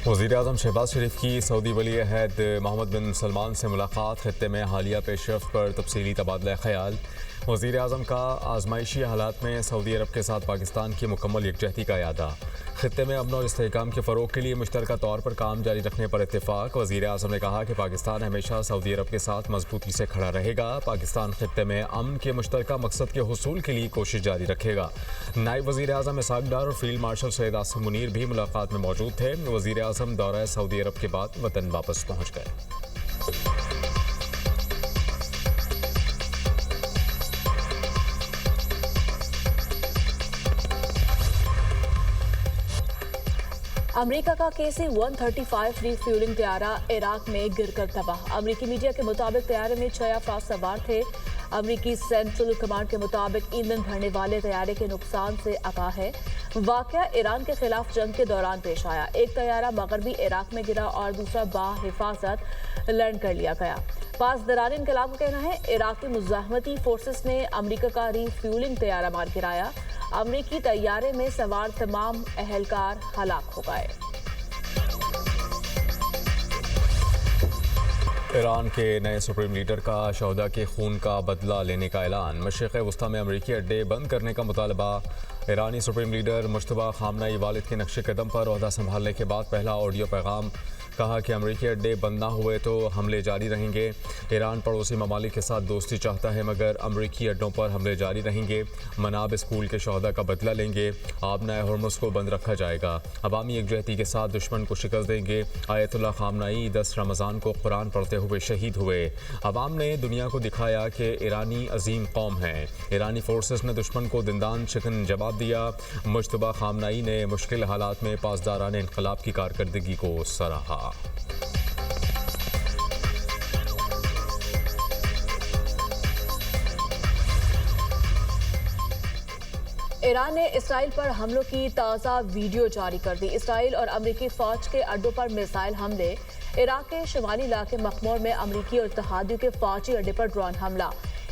वज़ीर-ए-आज़म शहबाज शरीफ की सऊदी वली अहद मोहम्मद बिन सलमान से मुलाकात, खत्ते में हालिया पेशरफ्त पर तफसीली तबादला ख्याल। वज़ीर-ए-आज़म का आज़माइशी हालात में सऊदी अरब के साथ पाकिस्तान की मुकम्मल यकजहती का यादा। खत्ते में अमन और इस्तेहकाम के फ़रोग के लिए मुश्तरका तौर पर काम जारी रखने पर इत्तेफाक। वज़ीर-ए-आज़म ने कहा कि पाकिस्तान हमेशा सऊदी अरब के साथ मजबूती से खड़ा रहेगा। पाकिस्तान खत्ते में अमन के मुश्तरका मकसद के हुसूल के लिए कोशिश जारी रखेगा। नायब वज़ीर-ए-आज़म इसहाक डार और फील्ड मार्शल सैयद आसिम मुनीर भी मुलाकात में मौजूद थे। वज़ीर-ए-आज़म दौरा सऊदी अरब के बाद वतन वापस पहुँच गए। अमेरिका का KC-135 रिफ्यूलिंग तैयारा इराक में गिरकर तबाह। अमेरिकी मीडिया के मुताबिक तैयारे में 6 अफराद सवार थे। अमेरिकी सेंट्रल कमांड के मुताबिक ईंधन भरने वाले तैयारे के नुकसान से आगाह है। वाकया ईरान के खिलाफ जंग के दौरान पेश आया। एक तैयारा मगरबी इराक में गिरा और दूसरा बाहिफाजत लैंड कर लिया गया। पासदारान इनकलाब का कहना है इराकी मुजाहमती फोर्सेस ने अमेरिका का रिफ्यूलिंग तैयारा मार गिराया। अमेरिकी तैयारे में सवार तमाम अहलकार हलाक हो गए। ईरान के नए सुप्रीम लीडर का शहदा के खून का बदला लेने का ऐलान। मशरिक़ वस्ता में अमरीकी अड्डे बंद करने का मुतालबा। ईरानी सुप्रीम लीडर मुश्तबा खामनाई वालिद के नक्शे कदम पर ओहदा संभालने के बाद पहला ऑडियो पैगाम। कहा कि अमरीकी अड्डे बंद ना हुए तो हमले जारी रहेंगे। ईरान पड़ोसी ममालिक के साथ दोस्ती चाहता है मगर अमरीकी अड्डों पर हमले जारी रहेंगे। मनाब स्कूल के शहदा का बदला लेंगे। आबनाए हुर्मुस को बंद रखा जाएगा। अवामी एकजहती के साथ दुश्मन को शिकस्त देंगे। आयतुल्लाह खामनाई 10 रमज़ान को कुरान पढ़ते हुए शहीद हुए। अवाम ने दुनिया को दिखाया कि ईरानी अजीम कौम है। ईरानी फोर्सेस ने दुश्मन को दिंदान शिकन जवाब दिया। मुश्तबा खामनाई ने मुश्किल हालात में पासदारान इनकलाब की कारकर्दगी को सराहा। ईरान ने इसराइल पर हमलों की ताज़ा वीडियो जारी कर दी। इसराइल और अमरीकी फौज के अड्डों पर मिसाइल हमले। इराक के शुमाली इलाके मखमूर में अमरीकी और इत्तेहादियों के फौजी अड्डे पर ड्रोन हमला।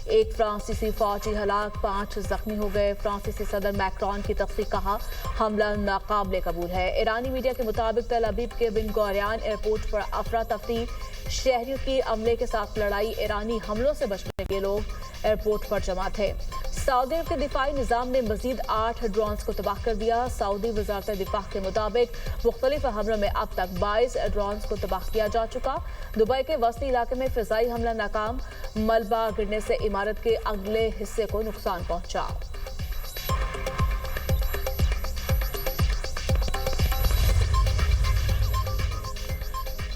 एक फ्रांसीसी फौजी हलाक, 5 जख्मी हो गए। फ्रांसीसी सदर मैक्रोन की तस्दीक, कहा हमला नाकाबिले कबूल है। ईरानी मीडिया के मुताबिक तल अबीब के बिन गौरियान एयरपोर्ट पर अफरा तफरी। शहरियों की अमले के साथ लड़ाई। ईरानी हमलों से बचने के लोग एयरपोर्ट पर जमा थे। सऊदी अरब के दिफाई निज़ाम ने मजीद 8 ड्रोन्स को तबाह कर दिया। सऊदी वजारत दिफा के मुताबिक मुख्तलिफ हमलों में अब तक 22 ड्रोन्स को तबाह किया जा चुका। दुबई के वस्ती इलाके में फिजाई हमला नाकाम। मलबा गिरने से इमारत के अगले हिस्से को नुकसान पहुंचा।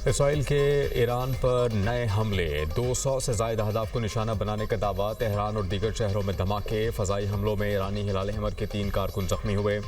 इसराइल के ईरान पर नए हमले। 200 से ज़ायद अहदाफ को निशाना बनाने का दावा। तेहरान और दीगर शहरों में धमाके। फ़ज़ाई हमलों में ईरानी हिलाल अहमर के 3 कारकुन जख्मी हुए।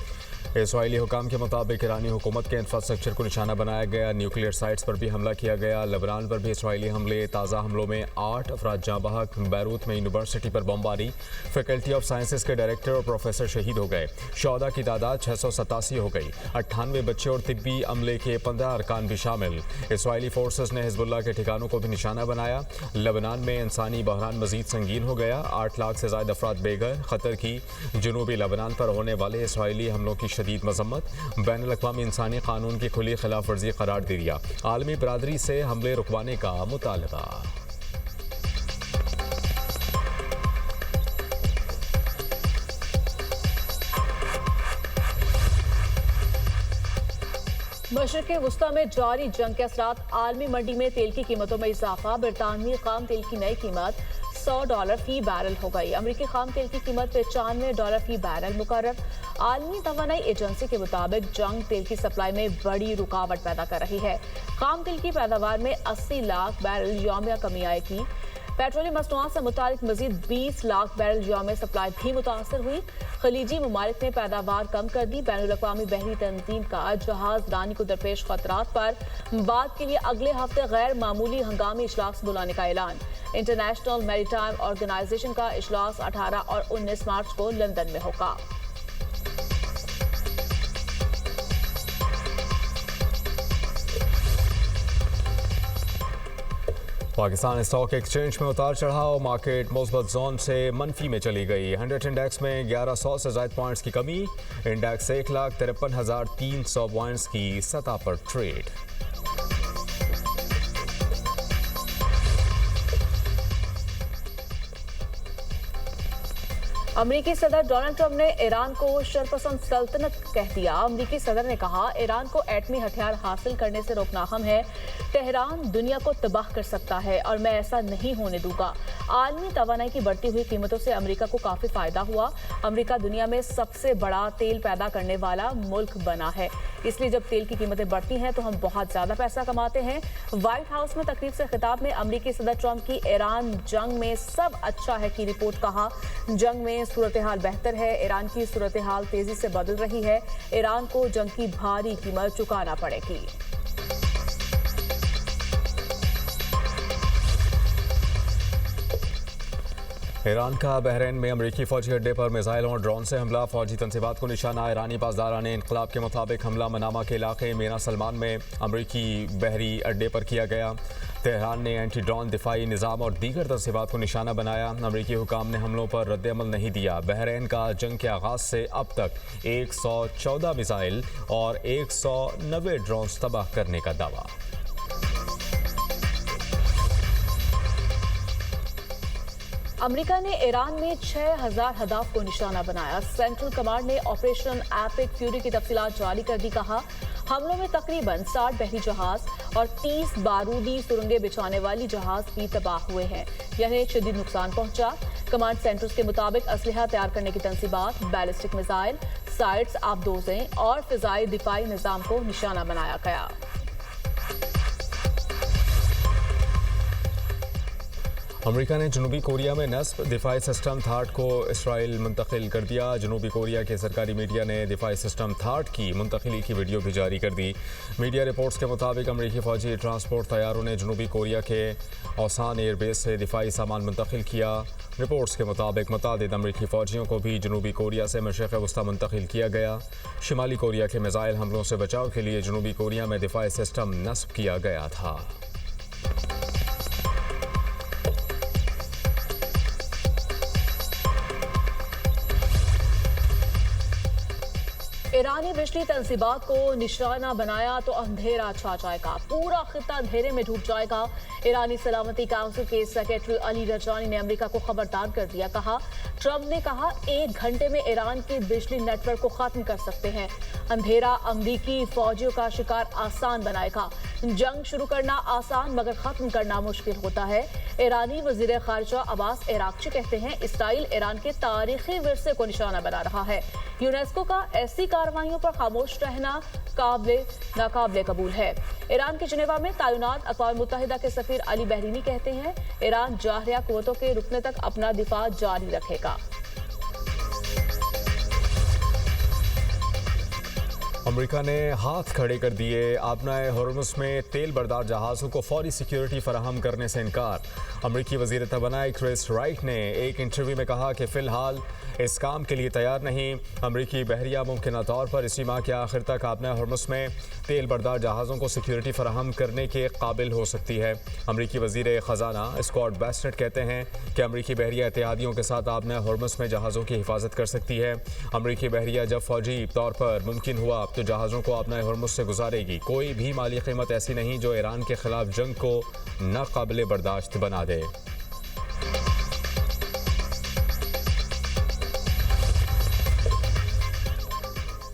इसराइली हुकाम के मुताबिक ईरानी हुकूमत के इंफ्रास्ट्रक्चर को निशाना बनाया गया। न्यूक्लियर साइट्स पर भी हमला किया गया। लेबनान पर भी इसराइली हमले। ताज़ा हमलों में 8 अफराद जाँ बहक। बैरूत में यूनिवर्सिटी पर बमबारी। फैकल्टी ऑफ साइंसेस के डायरेक्टर और प्रोफेसर शहीद हो गए। शहदा की तादाद 687 हो गई। 98 बच्चे और तिब्बी अमले के 15 अरकान भी शामिल। इसराइली फोर्सेस ने हिजबुल्लाह के ठिकानों को भी निशाना बनाया। लेबनान में इंसानी बहरान मजीद संगीन हो गया। 8 लाख से ज़ायद अफराद बेघर। खतर की जनूबी लेबनान पर होने वाले इसराइली हमलों की शदीद मजम्मत। बैनुल-अक़वामी इंसानी कानून की खुली खिलाफ वर्जी करार दे दिया। आलमी बरादरी से हमले रुकवाने का मुतालबा। मशरिक़ वस्ता में जारी जंग के असरात। आलमी मंडी में तेल की कीमतों में इजाफा। बरतानवी खाम तेल की नई कीमत $100 फी बैरल हो गई। अमरीकी खाम तेल की कीमत $95 फी बैरल मुकर्रर। आलमी तवानाई एजेंसी के मुताबिक जंग तेल की सप्लाई में बड़ी रुकावट पैदा कर रही है। खाम तेल की पैदावार में 80 लाख बैरल यौमिया कमी आएगी। पेट्रोलियम मसनूआत से मुतालिक मजीद 20 लाख बैरल यौमिया सप्लाई भी मुतासर हुई। खलीजी ममालिक ने पैदावार कम कर दी। बैनुल-अक़वामी बहरी तंजीम का जहाज रानी को दरपेश खतरात पर बात के लिए अगले हफ्ते गैर मामूली हंगामी इजलास बुलाने का ऐलान। इंटरनेशनल मैरीटाइम ऑर्गेनाइजेशन का इजलास 18 और 19 मार्च को लंदन में होगा। पाकिस्तान स्टॉक एक्सचेंज में उतार चढ़ाव, मार्केट मुस्बत जोन से मनफी में चली गई। 100 इंडेक्स में 1100 से ज़ायद पॉइंट्स की कमी, इंडेक्स 1,53,300 पॉइंट्स की सतह पर ट्रेड। अमेरिकी सदर डोनाल्ड ट्रंप ने ईरान को शरपसंद सल्तनत कह दिया। अमेरिकी सदर ने कहा, ईरान को एटमी हथियार हासिल करने से रोकना अहम है। तेहरान दुनिया को तबाह कर सकता है और मैं ऐसा नहीं होने दूंगा। आलमी तवानाई की बढ़ती हुई कीमतों से अमेरिका को काफी फायदा हुआ। अमेरिका दुनिया में सबसे बड़ा तेल पैदा करने वाला मुल्क बना है, इसलिए जब तेल की कीमतें बढ़ती हैं तो हम बहुत ज्यादा पैसा कमाते हैं। व्हाइट हाउस में तकरीब से खिताब में अमेरिकी सदर ट्रंप की ईरान जंग में सब अच्छा है की रिपोर्ट। कहा, जंग में सूरत हाल बेहतर है। ईरान की सूरत हाल तेजी से बदल रही है। ईरान को जंग की भारी कीमत चुकाना पड़ेगी। ईरान का बहरीन में अमेरिकी फौजी अड्डे पर मिसाइल और ड्रोन से हमला, फौजी तनसीबात को निशाना। ईरानी पासदारान इनकलाब के मुताबिक हमला मनामा के इलाके मीना सलमान में अमेरिकी बहरी अड्डे पर किया गया। तेहरान ने एंटी ड्रोन दिफाई निज़ाम और दीगर तनसीबात को निशाना बनाया। अमेरिकी हुकाम ने हमलों पर रद्द-ए-अमल नहीं दिया। बहरीन का जंग के आगाज़ से अब तक 114 मिसाइल और 190 ड्रोन तबाह करने का दावा। अमेरिका ने ईरान में 6000 हदाफ को निशाना बनाया। सेंट्रल कमांड ने ऑपरेशन एपिक फ्यूरी की तफसीलात जारी कर दी। कहा, हमलों में तकरीबन 60 बहरी जहाज और 30 बारूदी सुरंगें बिछाने वाली जहाज भी तबाह हुए हैं, यानी शदीद नुकसान पहुंचा। कमांड सेंटर्स के मुताबिक असलहा तैयार करने की तनसीबात, बैलिस्टिक मिसाइल, साइट्स, आबदोजें और फिजाई दिफाई निज़ाम को निशाना बनाया गया। अमेरिका ने जनूबी कोरिया में नस्ब दिफाई सिस्टम थाट को इसराइल मुंतकिल कर दिया। जनूबी कोरिया के सरकारी मीडिया ने दिफाई सिस्टम थाट की मुंतकिली की वीडियो भी जारी कर दी। मीडिया रिपोर्ट्स के मुताबिक अमेरिकी फौजी ट्रांसपोर्ट तैयारों ने जनूबी कोरिया के औसान एयरबेस से दिफाई सामान मुंतकिल किया। रिपोर्ट्स के मुताबिक मुतादिद अमेरिकी फौजियों को भी जनूबी कोरिया से मशरिक़ वस्ता मुंतकिल किया गया। शिमाली कोरिया के मिसाइल हमलों से बचाव के लिए जनूबी कोरिया में दिफाई सिस्टम नस्ब किया गया था। ईरानी बिजली तनसीबात को निशाना बनाया तो अंधेरा छा जाएगा, पूरा खित्ता अंधेरे में डूब जाएगा। ईरानी सलामती काउंसिल के सेक्रेटरी अली रजानी ने अमेरिका को खबरदार कर दिया। कहा, ट्रंप ने कहा 1 घंटे में ईरान के बिजली नेटवर्क को खत्म कर सकते हैं। अंधेरा अमेरिकी फौजियों का शिकार आसान बनाएगा। जंग शुरू करना आसान मगर खत्म करना मुश्किल होता है। ईरानी वजीर खारजा अब्बास इराक्ची कहते हैं, इसराइल ईरान के तारीखी विरसे को निशाना बना रहा है। यूनेस्को का ऐसी कार्रवाइयों पर खामोश रहना नाकाबिले कबूल है। ईरान के जिनेवा में तैनात अक़वाम मुत्तहिदा के सफीर अली बहरीनी कहते हैं, ईरान जाहरिया क़ुव्वतों के रुकने तक अपना दिफा जारी रखेगा। अमेरिका ने हाथ खड़े कर दिए। आबनाए हॉर्मुज़ में तेल बरदार जहाज़ों को फौरी सिक्योरिटी फराहम करने से इनकार। अमेरिकी वज़ीर तवानाई क्रिस राइट ने एक इंटरव्यू में कहा कि फ़िलहाल इस काम के लिए तैयार नहीं। अमेरिकी बहरिया मुमकिन तौर पर इसी माह के आखिर तक आबनाए हॉर्मुज़ में तेल बरदार जहाज़ों को सिक्योरिटी फराहम करने के काबिल हो सकती है। अमेरिकी वज़ीर ख़जाना स्कॉट बेस्नेट कहते हैं कि अमेरिकी बहरिया इत्तेहादियों के साथ आबनाए हॉर्मुज़ में जहाज़ों की हिफाजत कर सकती है। अमेरिकी बहरिया जब फौजी तौर पर मुमकिन हुआ तो जहाज़ों को आबनाए हॉर्मुज़ से गुजारेगी। कोई भी माली कीमत ऐसी नहीं जो ईरान के खिलाफ जंग को नाकाबिले बर्दाश्त बना दे।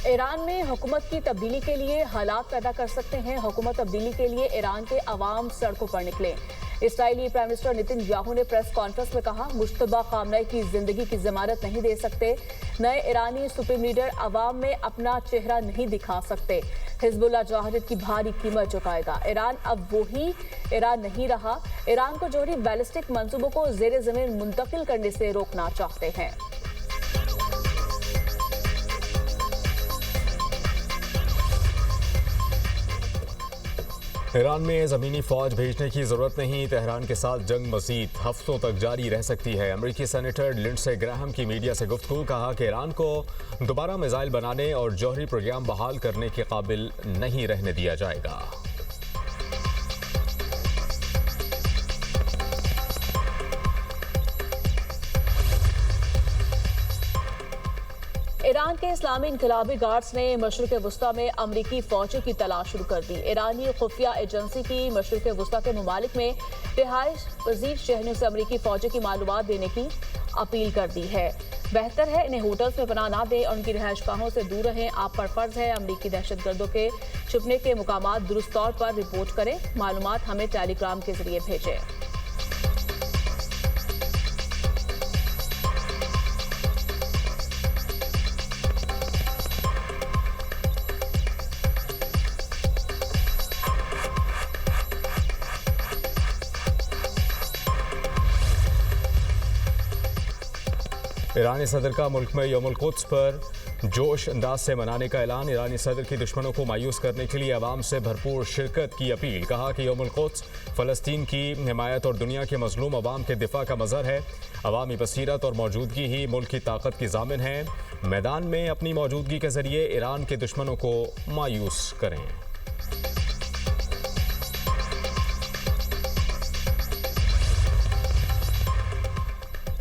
ईरान में हुकूमत की तब्दीली के लिए हालात पैदा कर सकते हैं। हुकूमत तब्दीली के लिए ईरान के अवाम सड़कों पर निकले। इसराइली प्राइम मिनिस्टर नेतन्याहू ने प्रेस कॉन्फ्रेंस में कहा, मुश्तबा खामनेई की जिंदगी की जमानत नहीं दे सकते। नए ईरानी सुप्रीम लीडर अवाम में अपना चेहरा नहीं दिखा सकते। हिजबुल्लाह जहादियत की भारी कीमत चुकाएगा। ईरान अब वही ईरान नहीं रहा। ईरान को जोहरी बैलिस्टिक मंसूबों को जेर जमीन मुंतकिल करने से रोकना चाहते हैं। ईरान में ज़मीनी फ़ौज भेजने की ज़रूरत नहीं। तेहरान के साथ जंग मज़ीद हफ्तों तक जारी रह सकती है। अमेरिकी सेनेटर लिंडसे ग्राहम की मीडिया से गुफ्तगू, कहा कि ईरान को दोबारा मिसाइल बनाने और जौहरी प्रोग्राम बहाल करने के काबिल नहीं रहने दिया जाएगा। ईरान के इस्लामी इनकलाबी गार्ड्स ने मशरिक़ वुस्ता में अमरीकी फौजों की तलाश शुरू कर दी। ईरानी खुफिया एजेंसी की मशरिक़ वुस्ता के ममालिक में रिहाइश पजीर शहरियों से अमरीकी फौजों की मालूमात देने की अपील कर दी है। बेहतर है इन्हें होटल्स में पनाह ना दें और उनकी रिहाइश गाहों से दूर रहें। आप पर फर्ज है अमरीकी दहशतगर्दों के छुपने के मुकामात दुरुस्त तौर पर रिपोर्ट करें। मालूमात हमें टेलीग्राम के जरिए भेजें। ईरानी सदर का मुल्क में यौमुल कुद्स पर जोश अंदाज से मनाने का ऐलान। ईरानी सदर की दुश्मनों को मायूस करने के लिए अवाम से भरपूर शिरकत की अपील। कहा कि यौमुल कुद्स फ़लस्तीन की हिमायत और दुनिया के मजलूम अवाम के दिफा का मज़हर है। अवामी बसीरत और मौजूदगी ही मुल्क की ताकत की ज़ामिन है। मैदान में अपनी मौजूदगी के ज़रिए ईरान के दुश्मनों को मायूस करें।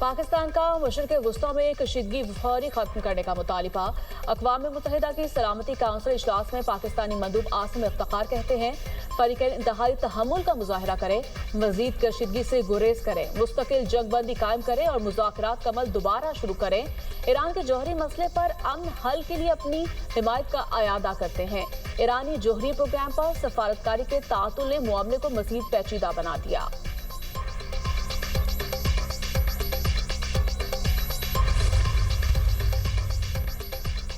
पाकिस्तान का मशरिक़ वुस्ता में कशीदगी फौरी खत्म करने का मुतालिबा। अक़वाम मुत्तहिदा की सलामती काउंसिल इजलास में पाकिस्तानी मंदूब आसिम इफ्तिखार कहते हैं फरीक़ैन इंतहाई तहम्मुल का मुजाहरा करें, मज़ीद कशीदगी से गुरेज करें, मुस्तकिल जंगबंदी कायम करें और मुज़ाकरात का अमल दोबारा शुरू करें। ईरान के जौहरी मसले पर अमन हल के लिए अपनी हिमायत का अयादा करते हैं। ईरानी जौहरी प्रोग्राम पर सफारतकारी के तातुल ने मामले को मज़ीद पेचीदा बना दिया।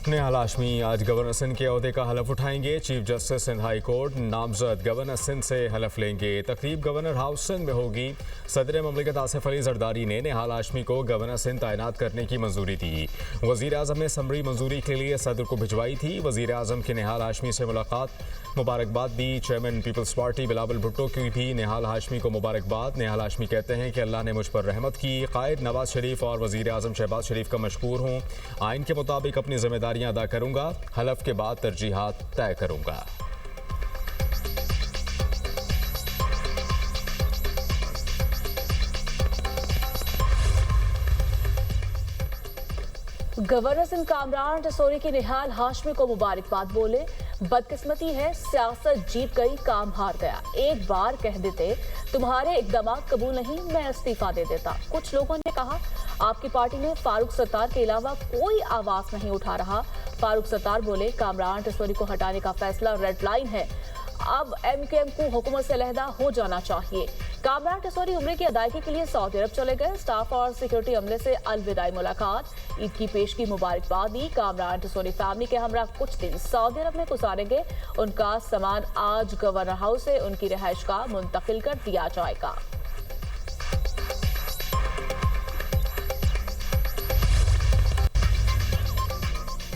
नेहाल हाशमी आज गवर्नर सिंध के ओहदे का हलफ उठाएंगे। Chief justice Sindh high court नामजद गवर्नर सिंध से हलफ लेंगे। तकरीब गवर्नर हाउस सिंध में होगी। सदर ममलिकत आसिफ अली जरदारी ने नेहाल हाशमी को गवर्नर सिंध तैनात करने की मंजूरी दी। वजीर आजम ने समरी मंजूरी के लिए सदर को भिजवाई थी। वजीर आजम की नेहाल हाशमी से मुलाकात, मुबारकबाद दी। चेयरमैन पीपल्स पार्टी बिलावल भुट्टो की भी नेहाल हाशमी को मुबारकबाद। नेहाल हाशमी कहते हैं कि अल्लाह ने मुझ पर रहमत की। कायद नवाज शरीफ और वजीर आजम शहबाज शरीफ का मशकूर हूँ। आइन के मुताबिक अपनी जिम्मेदारियां अदा करूंगा। हलफ के बाद तरजीहात तय करूंगा। गवर्नर सिंध कामरान टसोरी की नेहाल हाशमी को मुबारकबाद। बोले बदकिस्मती है सियासत जीत गई काम हार गया। एक बार कह देते तुम्हारे इकदाम कबूल नहीं, मैं इस्तीफा दे देता। कुछ लोगों ने कहा आपकी पार्टी में फारूक सत्तार के अलावा कोई आवाज नहीं उठा रहा। फारूक सत्तार बोले कामरान टसोरी को हटाने का फैसला रेड लाइन है। अब MKM को हुकूमत से अलहदा हो जाना चाहिए। कामरान टसोरी उम्रे की अदायगी के लिए सऊदी अरब चले गए। स्टाफ और सिक्योरिटी अमले से अलविदाई मुलाकात, ईद की पेश की मुबारकबाद दी। कामरान टसोरी फैमिली के हमरा कुछ दिन सऊदी अरब में गुजारेंगे। उनका सामान आज गवर्नर हाउस से उनकी रिहाइश का मुंतकिल कर दिया जाएगा।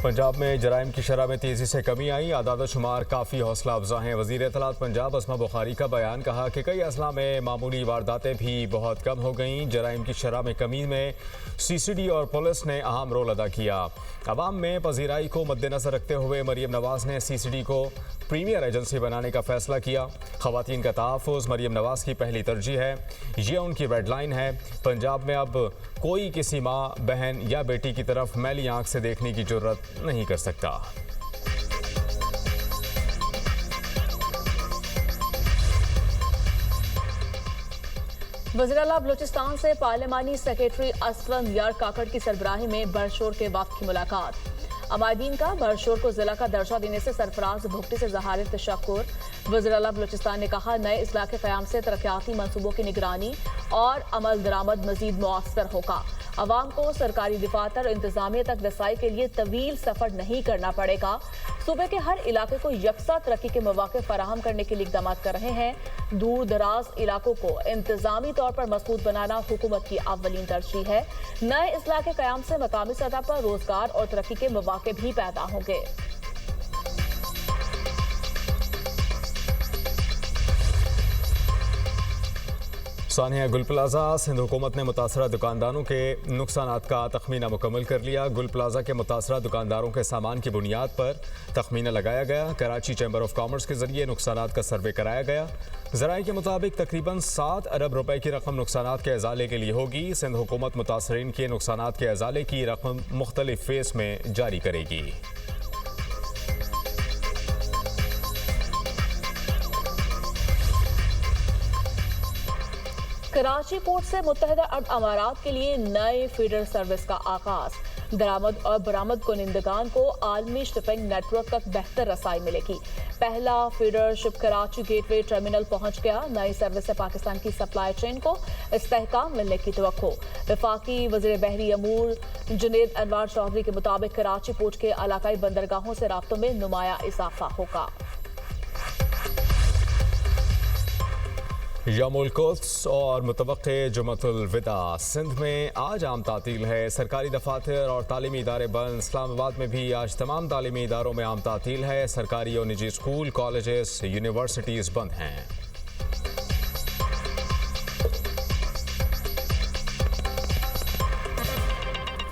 पंजाब में जराइम की शरह में तेजी से कमी आई। आदाद शुमार काफ़ी हौसला अफजा हैं। वज़ीर इत्तलात पंजाब अस्मा बुखारी का बयान। कहा कि कई अजला में मामूली वारदातें भी बहुत कम हो गईं। जराइम की शरह में कमी में CCD और पुलिस ने अहम रोल अदा किया। अवाम में पजीराई को मद्देनजर रखते हुए मरियम नवाज ने CCD को प्रीमियर एजेंसी बनाने का फैसला किया। खवातीन का तहफ़्फ़ुज़ मरियम नवाज की पहली तरजीह है। ये उनकी रेड लाइन है। पंजाब में अब कोई किसी माँ, बहन या बेटी की तरफ मैली आंख से देखने की जुर्रत नहीं कर सकता। वज़ीर-ए-आला बलूचिस्तान से पार्लिमानी सेक्रेटरी असलम यार काकड़ की सरबराही में बरशोर के वक्त की मुलाकात। अमायदीन का बरशोर को जिला का दर्जा देने से सरफराज भुगटी से ज़हार तशक्कुर। वज़ीर-ए-आला बलूचिस्तान ने कहा नए इस्लाह के क़याम से तरक्याती मनसूबों की निगरानी और अमल दरामद मजीद मौसर होगा। अवाम को सरकारी दफातर इंतजामिया तक रसाई के लिए तवील सफर नहीं करना पड़ेगा। सूबे के हर इलाके को यकसा तरक्की के मौके फराहम करने के लिए इकदाम कर रहे हैं। दूर दराज इलाकों को इंतजामी तौर पर मजबूत बनाना हुकूमत की अव्वलीन तरजीह है। नए इस्लाह के क़याम से मकामी सतह पर रोजगार और तरक्की के मौके भी पैदा होंगे। सानिया गुल प्लाजा सिंध हुकूमत ने मुतासरा दुकानदारों के नुकसानात का तखमीना मुकम्मल कर लिया। गुल प्लाजा के मुतासरा दुकानदारों के सामान की बुनियाद पर तखमीना लगाया गया। कराची चैम्बर ऑफ कॉमर्स के जरिए नुकसानात का सर्वे कराया गया। ज़राए के मुताबिक तकरीबन 7 अरब रुपए की रकम नुकसानात के अजाले के लिए होगी। सिंध हुकूमत मुतासरीन के नुकसानात के अजाले की रकम मुख्तलिफ फेस में जारी करेगी। कराची पोर्ट से मुत्तहिदा अरब अमारात के लिए नए फीडर सर्विस का आगाज। दरामद और बरामद कुनिंदगान को आलमी शिपिंग नेटवर्क तक बेहतर रसाई मिलेगी। पहला feeder ship Karachi gateway terminal पहुंच गया। नई सर्विस से पाकिस्तान की सप्लाई चेन को इस्तेहकाम मिलने की तवक्को। वफाकी वज़ीर बहरी अमूर जुनेद अनवार चौधरी के मुताबिक कराची पोर्ट के इलाकाई बंदरगाहों से राब्तों में नुमाया इजाफा होगा। यौमुल कुद्स और मुतवक्के जुमअतुल विदा। सिंध में आज आम तातील है। सरकारी दफातर और तालीमी इदारे बंद। इस्लामाबाद में भी आज तमाम तालीमी इदारों में आम तातील है। सरकारी और निजी स्कूल, कॉलेजेस, यूनिवर्सिटीज़ बंद हैं।